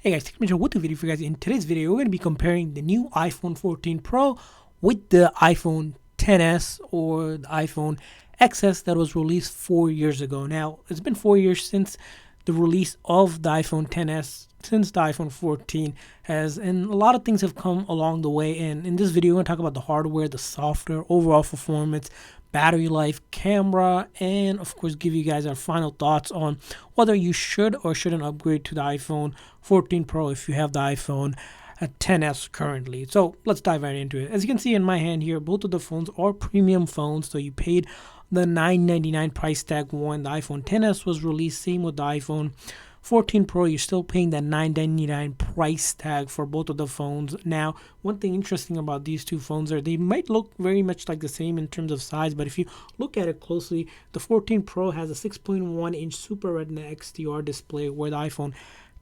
Hey guys, take with the video for you guys. In today's video, we're going to be comparing the new iPhone 14 Pro with the iPhone 10s or the iPhone XS that was released 4 years ago. Now, it's been 4 years since the release of the iPhone 10s, since the iPhone 14 has, and a lot of things have come along the way. And in this video, we're going to talk about the hardware, the software, overall performance, battery life, camera, and of course give you guys our final thoughts on whether you should or shouldn't upgrade to the iPhone 14 Pro if you have the iPhone 10s currently. So let's dive right into it. As you can see in my hand here, both of the phones are premium phones, so you paid the $999 price tag when the iPhone 10s was released. Same with the iPhone 14 Pro, you're still paying that $999 price tag for both of the phones. Now, one thing interesting about these two phones are they might look very much like the same in terms of size, but if you look at it closely, the 14 Pro has a 6.1-inch Super Retina XDR display, where the iPhone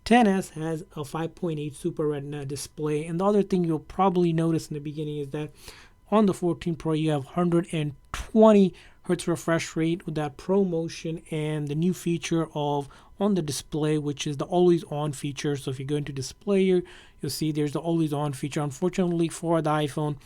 10s has a 5.8 Super Retina display. And the other thing you'll probably notice in the beginning is that on the 14 Pro, you have 120 hertz refresh rate with that Pro Motion and the new feature of on the display, which is the always on feature. So if you go into display here, you'll see there's the always on feature. Unfortunately for the iPhone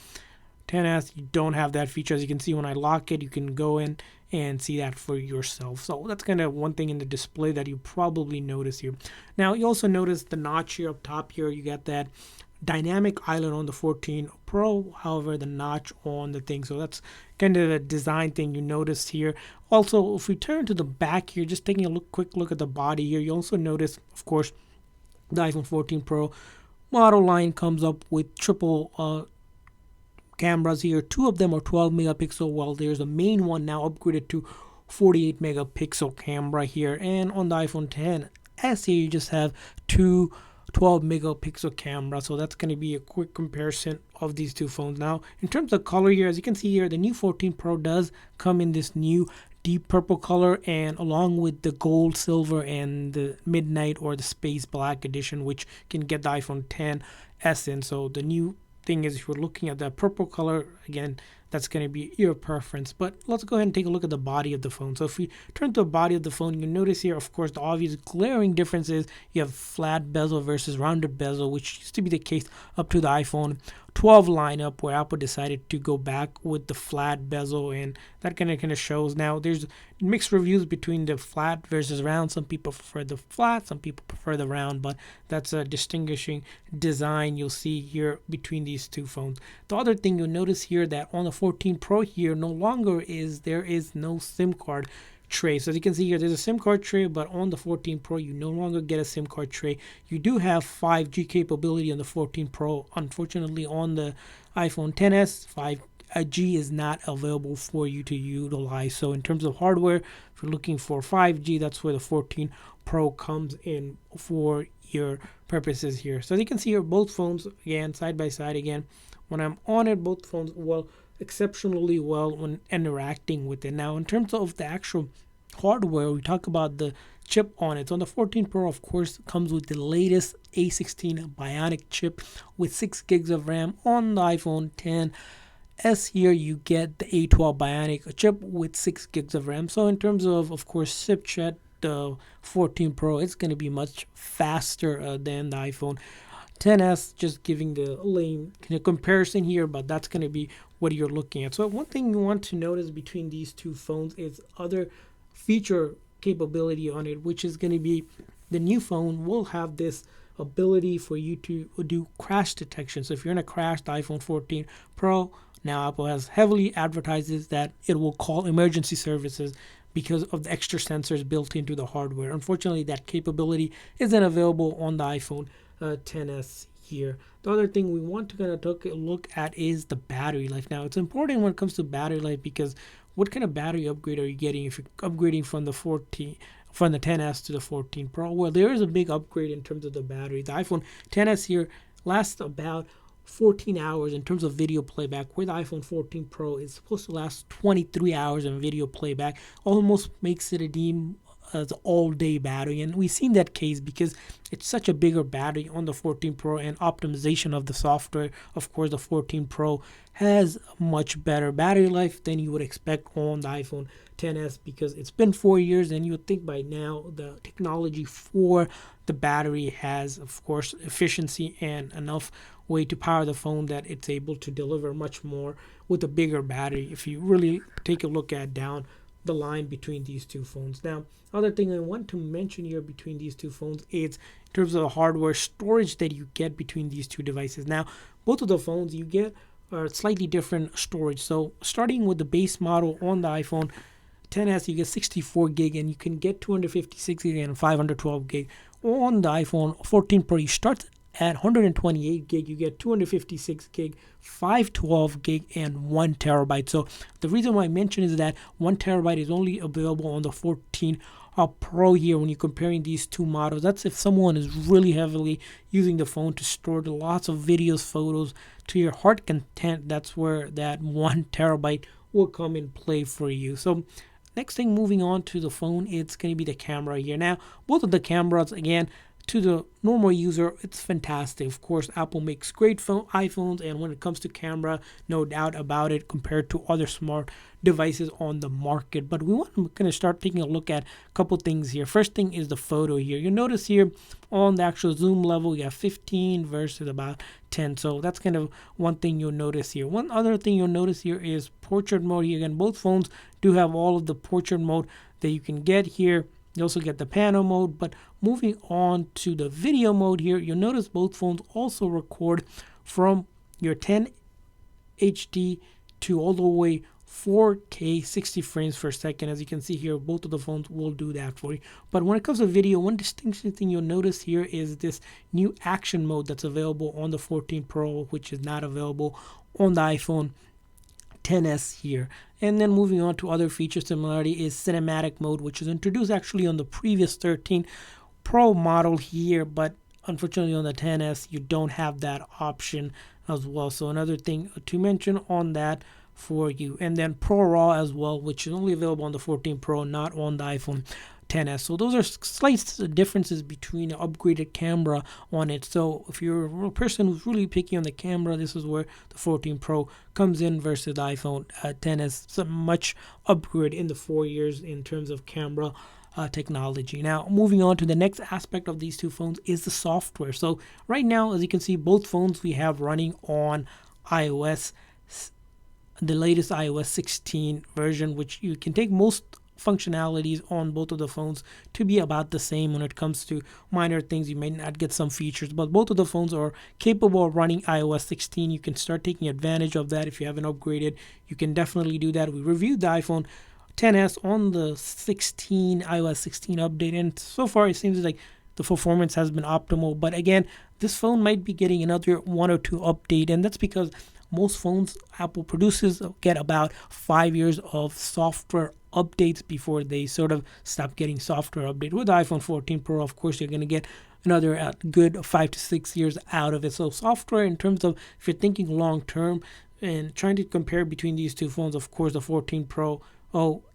10s, you don't have that feature. As you can see, when I lock it, you can go in and see that for yourself. So that's kind of one thing in the display that you probably notice here. Now, you also notice the notch here up top here. You got that dynamic island on the 14 Pro, however the notch on the thing, so that's kind of a design thing you notice here. Also, if we turn to the back here, just taking a quick look at the body here, you also notice, of course, the iPhone 14 Pro model line comes up with triple cameras here. Two of them are 12 megapixel, while there's a main one now upgraded to 48 megapixel camera here. And on the iPhone 10s here, you just have two 12 megapixel camera. So that's going to be a quick comparison of these two phones. Now, in terms of color here, as you can see here, the new 14 Pro does come in this new deep purple color, and along with the gold, silver, and the midnight or the space black edition, which can get the iPhone 10s in. So the new thing is, if you're looking at that purple color, again, that's going to be your preference. But let's go ahead and take a look at the body of the phone. So if we turn to the body of the phone, you notice here, of course, the obvious glaring difference is you have flat bezel versus rounded bezel, which used to be the case up to the iPhone 12 lineup, where Apple decided to go back with the flat bezel, and that kind of shows. Now, there's mixed reviews between the flat versus round. Some people prefer the flat, some people prefer the round, but that's a distinguishing design you'll see here between these two phones. The other thing you'll notice here, that on the 14 Pro here, there is no SIM card tray. So as you can see here, there's a SIM card tray, but on the 14 Pro, you no longer get a SIM card tray. You do have 5G capability on the 14 Pro. Unfortunately, on the iPhone 10s, 5G is not available for you to utilize. So in terms of hardware, if you're looking for 5G, that's where the 14 Pro comes in for your purposes here. So as you can see here, both phones, again, side by side again. When I'm on it, both phones exceptionally well when interacting with it. Now, in terms of the actual hardware, we talk about the chip on it. So on the 14 Pro, of course, comes with the latest A16 Bionic chip with 6 gigs of RAM. On the iPhone 10s here, you get the A12 Bionic chip with 6 gigs of RAM. So in terms of course, chipset, the 14 Pro, it's going to be much faster than the iPhone 10s, just giving the lame comparison here, but that's going to be what you're looking at. So one thing you want to notice between these two phones is other feature capability on it, which is going to be the new phone will have this ability for you to do crash detection. So if you're in a crash, the iPhone 14 Pro, now Apple has heavily advertises that it will call emergency services because of the extra sensors built into the hardware. Unfortunately, that capability isn't available on the iPhone 10s here. The other thing we want to kind of take a look at is the battery life. Now, it's important when it comes to battery life, because what kind of battery upgrade are you getting if you're upgrading from the 10s to the 14 Pro? Well, there is a big upgrade in terms of the battery. The iPhone 10s here lasts about 14 hours in terms of video playback, where the iPhone 14 Pro is supposed to last 23 hours in video playback. Almost makes it a deem as all-day battery, and we've seen that case because it's such a bigger battery on the 14 Pro, and optimization of the software. Of course, the 14 Pro has much better battery life than you would expect on the iPhone 10s, because it's been 4 years, and you would think by now the technology for the battery has, of course, efficiency and enough way to power the phone that it's able to deliver much more with a bigger battery if you really take a look at down the line between these two phones. Now, other thing I want to mention here between these two phones is in terms of the hardware storage that you get between these two devices. Now, both of the phones you get are slightly different storage. So starting with the base model on the iPhone XS, you get 64 gig, and you can get 256 gig and 512 gig. On the iPhone 14 Pro, you start at 128 gig, you get 256 gig, 512 gig, and 1 terabyte. So the reason why I mention is that 1 terabyte is only available on the 14 Pro here when you're comparing these two models. That's if someone is really heavily using the phone to store lots of videos, photos to your heart content. That's where that 1 terabyte will come in play for you. So next thing, moving on to the phone, it's going to be the camera here. Now, both of the cameras, again, to the normal user, it's fantastic. Of course, Apple makes great iPhones, and when it comes to camera, no doubt about it, compared to other smart devices on the market. But we're going to start taking a look at a couple things here. First thing is the photo here. You'll notice here on the actual zoom level, you have 15 versus about 10. So that's kind of one thing you'll notice here. One other thing you'll notice here is portrait mode here. Again, both phones do have all of the portrait mode that you can get here. You also get the panel mode, but moving on to the video mode here, you'll notice both phones also record from your 10 HD to all the way 4K 60 frames per second. As you can see here, both of the phones will do that for you. But when it comes to video, one distinction thing you'll notice here is this new action mode that's available on the 14 Pro, which is not available on the iPhone XS here. And then moving on to other feature similarity is cinematic mode, which is introduced actually on the previous 13 Pro model here, but unfortunately on the XS you don't have that option as well. So another thing to mention on that for you. And then Pro RAW as well, which is only available on the 14 Pro, not on the iPhone XS. So those are slight differences between an upgraded camera on it. So if you're a person who's really picky on the camera, this is where the 14 Pro comes in versus the iPhone XS. It's a much upgrade in the 4 years in terms of camera technology. Now, moving on to the next aspect of these two phones is the software. So right now, as you can see, both phones we have running on iOS, the latest iOS 16 version, which you can take most functionalities on both of the phones to be about the same. When it comes to minor things, you may not get some features, but both of the phones are capable of running iOS 16. You can start taking advantage of that. If you haven't upgraded, you can definitely do that. We reviewed the iPhone XS on the iOS 16 update, and so far it seems like the performance has been optimal. But again, this phone might be getting another 1 or 2 update, and that's because most phones Apple produces get about 5 years of software updates before they sort of stop getting software update. With the iPhone 14 Pro, of course, you're going to get another good 5 to 6 years out of it. So software, in terms of if you're thinking long term and trying to compare between these two phones, of course, the 14 Pro,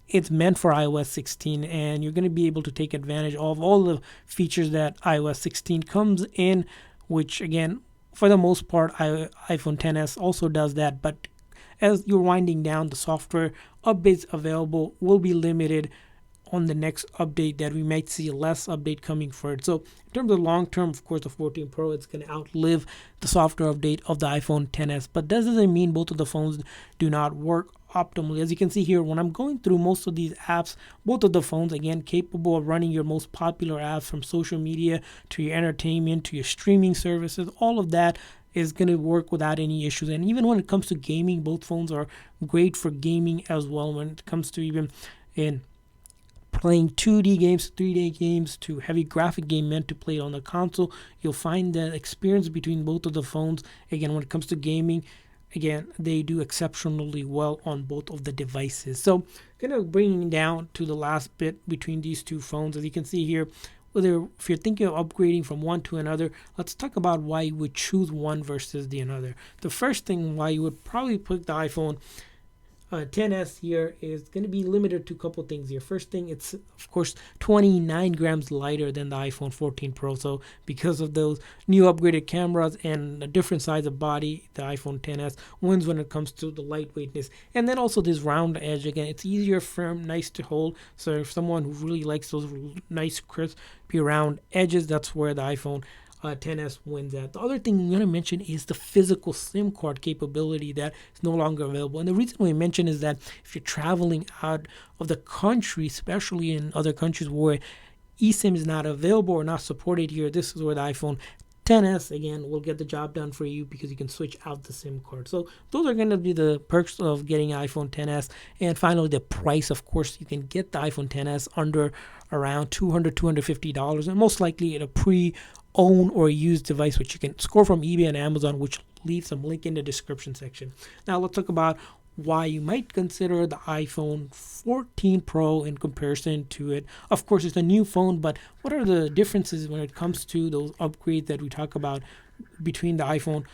it's meant for iOS 16, and you're going to be able to take advantage of all the features that iOS 16 comes in, which again, for the most part, iPhone XS also does that. But as you're winding down, the software updates available will be limited on the next update, that we might see less update coming for it. So in terms of long term, of course, the 14 Pro, it's going to outlive the software update of the iPhone XS. But that doesn't mean both of the phones do not work optimally. As you can see here, when I'm going through most of these apps, both of the phones, again, capable of running your most popular apps, from social media to your entertainment to your streaming services, all of that is going to work without any issues. And even when it comes to gaming, both phones are great for gaming as well. When it comes to even in playing 2D games, 3D games, to heavy graphic game meant to play on the console, you'll find the experience between both of the phones, again, when it comes to gaming, again, they do exceptionally well on both of the devices. So kind of bringing down to the last bit between these two phones, as you can see here, whether if you're thinking of upgrading from one to another, let's talk about why you would choose one versus the another. The first thing why you would probably pick the iPhone 10s here is going to be limited to a couple things here. First thing, it's of course 29 grams lighter than the iPhone 14 Pro. So because of those new upgraded cameras and a different size of body, the iPhone 10s wins when it comes to the lightweightness. And then also this round edge, again, it's easier, firm, nice to hold. So if someone who really likes those nice crispy round edges, that's where the iPhone 10s wins at. The other thing I'm going to mention is the physical SIM card capability that is no longer available. And the reason we mention is that if you're traveling out of the country, especially in other countries where eSIM is not available or not supported here, this is where the iPhone 10s again will get the job done for you because you can switch out the SIM card. So those are going to be the perks of getting iPhone 10s. And finally, the price. Of course, you can get the iPhone 10s under around $250, and most likely at a pre-owned or used device, which you can score from eBay and Amazon, which leave some link in the description section. Now let's talk about why you might consider the iPhone 14 Pro in comparison to it. Of course, it's a new phone, but what are the differences when it comes to those upgrades that we talk about between the iPhone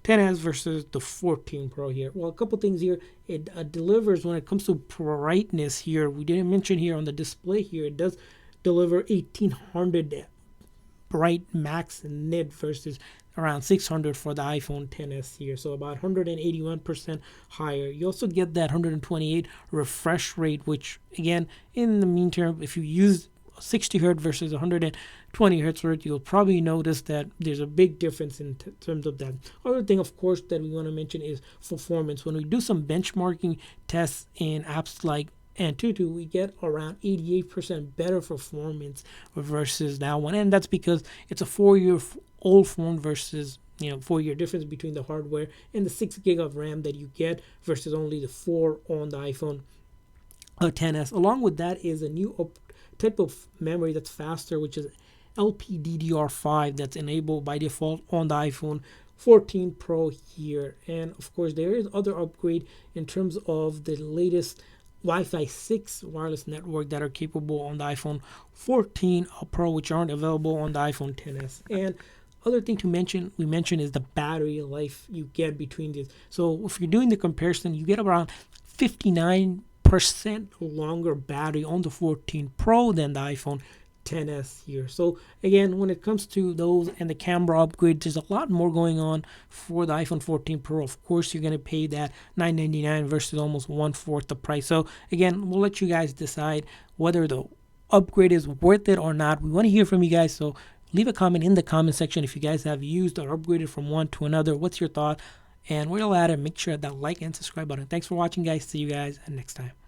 10s versus the 14 Pro here? Well, a couple things here. It delivers when it comes to brightness here. We didn't mention here on the display here. It does deliver 1800 bright max nit versus around 600 for the iPhone 10s here, so about 181% higher. You also get that 128 refresh rate, which again, in the meantime, if you use 60 hertz versus 120 hertz rate, you'll probably notice that there's a big difference in terms of that. Other thing, of course, that we want to mention is performance. When we do some benchmarking tests in apps like Antutu, we get around 88% better performance versus that one, and that's because it's a 4-year-old phone versus 4-year difference between the hardware and the 6 gig of RAM that you get versus only the 4 on the iPhone 10s. Along with that is a new type of memory that's faster, which is LPDDR5, that's enabled by default on the iPhone 14 Pro here. And of course, there is other upgrade in terms of the latest Wi-Fi 6 wireless network that are capable on the iPhone 14 Pro, which aren't available on the iPhone 10s. And other thing to mention, is the battery life you get between these. So if you're doing the comparison, you get around 59% longer battery on the 14 Pro than the iPhone 10s here. So again, when it comes to those and the camera upgrade, there's a lot more going on for the iPhone 14 Pro. Of course, you're going to pay that $999 versus almost 1/4 the price. So again, we'll let you guys decide whether the upgrade is worth it or not. We want to hear from you guys, so leave a comment in the comment section if you guys have used or upgraded from one to another. What's your thought? And while at it, make sure that like and subscribe button. Thanks for watching, guys. See you guys next time.